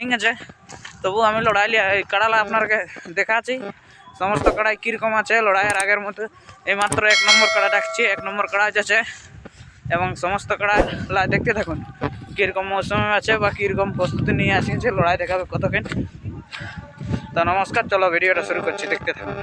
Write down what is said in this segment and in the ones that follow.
ঠিক আছে, তবু আমি লড়াই কাড়ালা আপনাকে দেখাচ্ছি সমস্ত কাড়াই কীরকম আছে লড়াইয়ের আগের মতো। এইমাত্র 1 নম্বর কাড়া ডাকছি, 1 নম্বর কাড়া আছে এবং সমস্ত কাড়া দেখতে থাকুন কীরকম মৌসুমে আছে বা কীরকম প্রস্তুতি নিয়ে আসিছে লড়াই দেখাবে কতক্ষণ। তো নমস্কার, চলো ভিডিওটা শুরু করছি, দেখতে থাকুন।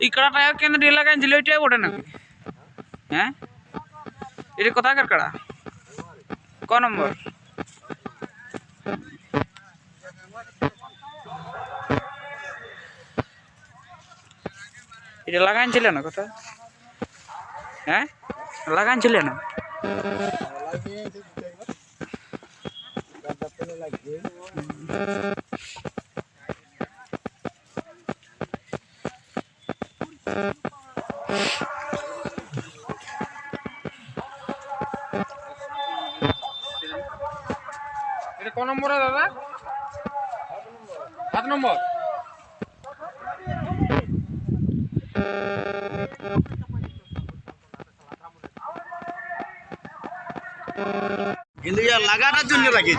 এই কাড়াটা কেন দিয়ে লাগাইছিল ওইটাই ওঠে নাকি? হ্যাঁ, এটা কোথাকার কাড়া? ক নম্বর? এটা লাগাইছিল না কথা? হ্যাঁ, লাগাইছিল না? এটা কোন নম্বর দাদা? 7 নম্বর। কিন্তু ইয়া লাগাটার জন্য রাখি।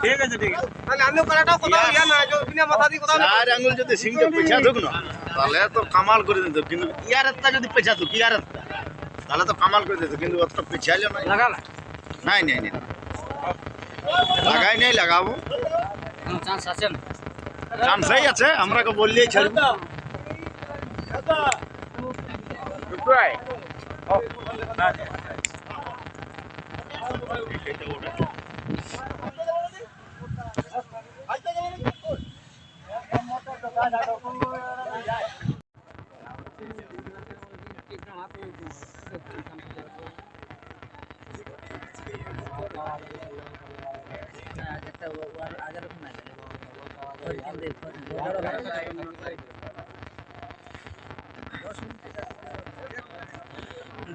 ঠিক আছে, ঠিক আছে। চার আঙুল যদি সিংটা পেছা থাক না তাহলে তো কামাল করে দিত, কিন্তু ইয়ার একটা যদি পেছা থাক ইয়ার একটা তাহলে তো কামাল করে দিত, কিন্তু অতটা পেছাইলো না। লাগালা? নাই নাই নাই, লাগাই নাই, লাগাবো। চান্স আছে না? চান্সই আছে, আমরাকে বললেই ছাড়ব।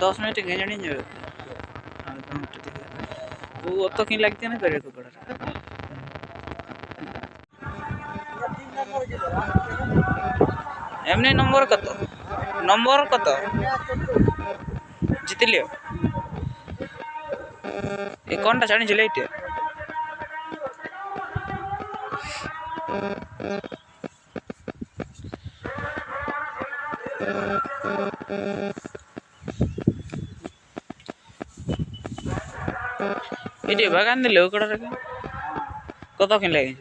दस मिनट घेंजड़ी जाए वो तो कहीं लगते ना करे को कड़ा एमने नंबर कत जीत लियो ये कौन टा छाड़ी जिले इटे इटे बागान दिले कड़ा रे कत किन लागे